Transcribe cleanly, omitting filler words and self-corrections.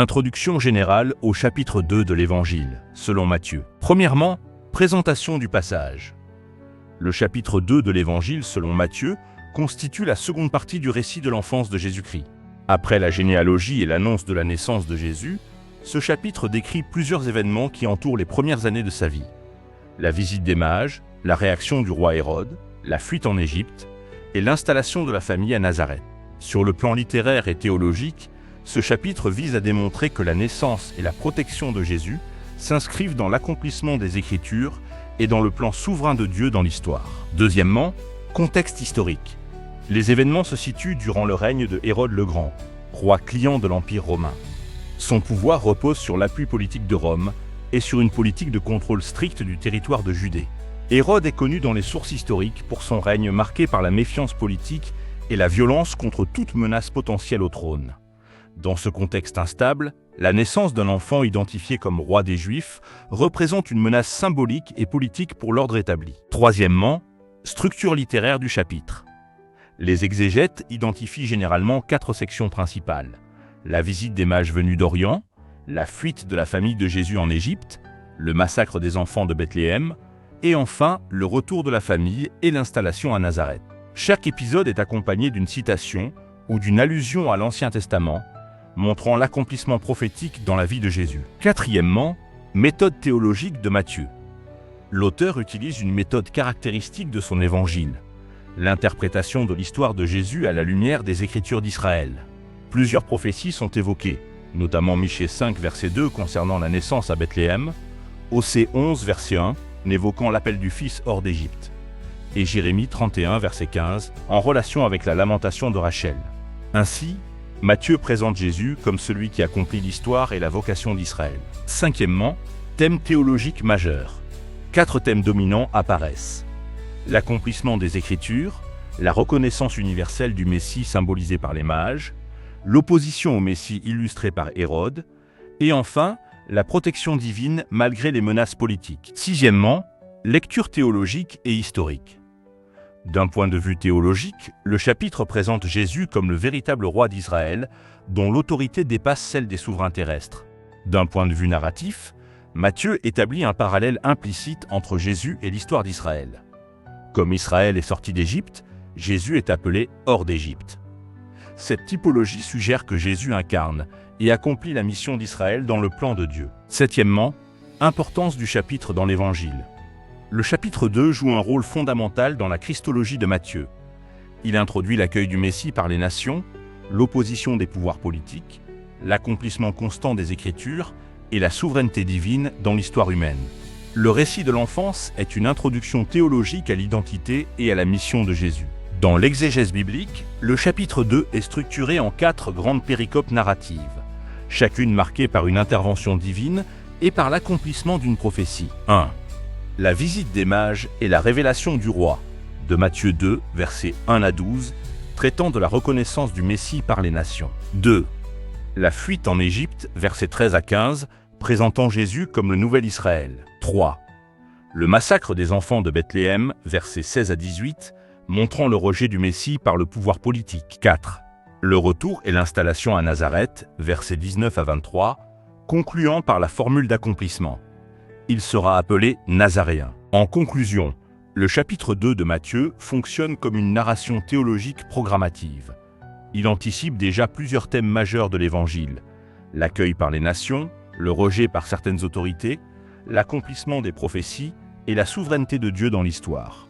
Introduction générale au chapitre 2 de l'Évangile, selon Matthieu. Premièrement, présentation du passage. Le chapitre 2 de l'Évangile, selon Matthieu, constitue la seconde partie du récit de l'enfance de Jésus-Christ. Après la généalogie et l'annonce de la naissance de Jésus, ce chapitre décrit plusieurs événements qui entourent les premières années de sa vie. La visite des mages, la réaction du roi Hérode, la fuite en Égypte et l'installation de la famille à Nazareth. Sur le plan littéraire et théologique, ce chapitre vise à démontrer que la naissance et la protection de Jésus s'inscrivent dans l'accomplissement des Écritures et dans le plan souverain de Dieu dans l'histoire. Deuxièmement, contexte historique. Les événements se situent durant le règne de Hérode le Grand, roi client de l'Empire romain. Son pouvoir repose sur l'appui politique de Rome et sur une politique de contrôle strict du territoire de Judée. Hérode est connu dans les sources historiques pour son règne marqué par la méfiance politique et la violence contre toute menace potentielle au trône. Dans ce contexte instable, la naissance d'un enfant identifié comme roi des Juifs représente une menace symbolique et politique pour l'ordre établi. Troisièmement, structure littéraire du chapitre. Les exégètes identifient généralement 4 sections principales. La visite des mages venus d'Orient, la fuite de la famille de Jésus en Égypte, le massacre des enfants de Bethléem, et enfin le retour de la famille et l'installation à Nazareth. Chaque épisode est accompagné d'une citation ou d'une allusion à l'Ancien Testament, montrant l'accomplissement prophétique dans la vie de Jésus. Quatrièmement, méthode théologique de Matthieu. L'auteur utilise une méthode caractéristique de son évangile, l'interprétation de l'histoire de Jésus à la lumière des Écritures d'Israël. Plusieurs prophéties sont évoquées, notamment Michée 5, verset 2 concernant la naissance à Bethléem, Osée 11, verset 1, évoquant l'appel du Fils hors d'Égypte, et Jérémie 31, verset 15, en relation avec la lamentation de Rachel. Ainsi, Matthieu présente Jésus comme celui qui accomplit l'histoire et la vocation d'Israël. Cinquièmement, thème théologique majeur. 4 thèmes dominants apparaissent. L'accomplissement des Écritures, la reconnaissance universelle du Messie symbolisé par les mages, l'opposition au Messie illustrée par Hérode, et enfin, la protection divine malgré les menaces politiques. Sixièmement, lecture théologique et historique. D'un point de vue théologique, le chapitre présente Jésus comme le véritable roi d'Israël, dont l'autorité dépasse celle des souverains terrestres. D'un point de vue narratif, Matthieu établit un parallèle implicite entre Jésus et l'histoire d'Israël. Comme Israël est sorti d'Égypte, Jésus est appelé hors d'Égypte. Cette typologie suggère que Jésus incarne et accomplit la mission d'Israël dans le plan de Dieu. Septièmement, importance du chapitre dans l'Évangile. Le chapitre 2 joue un rôle fondamental dans la christologie de Matthieu. Il introduit l'accueil du Messie par les nations, l'opposition des pouvoirs politiques, l'accomplissement constant des Écritures et la souveraineté divine dans l'histoire humaine. Le récit de l'enfance est une introduction théologique à l'identité et à la mission de Jésus. Dans l'exégèse biblique, le chapitre 2 est structuré en 4 grandes péricopes narratives, chacune marquée par une intervention divine et par l'accomplissement d'une prophétie. 1. La visite des mages et la révélation du roi, de Matthieu 2, versets 1 à 12, traitant de la reconnaissance du Messie par les nations. 2. La fuite en Égypte, versets 13 à 15, présentant Jésus comme le nouvel Israël. 3. Le massacre des enfants de Bethléem, versets 16 à 18, montrant le rejet du Messie par le pouvoir politique. 4. Le retour et l'installation à Nazareth, versets 19 à 23, concluant par la formule d'accomplissement. Il sera appelé Nazaréen. En conclusion, le chapitre 2 de Matthieu fonctionne comme une narration théologique programmative. Il anticipe déjà plusieurs thèmes majeurs de l'Évangile: l'accueil par les nations, le rejet par certaines autorités, l'accomplissement des prophéties et la souveraineté de Dieu dans l'histoire.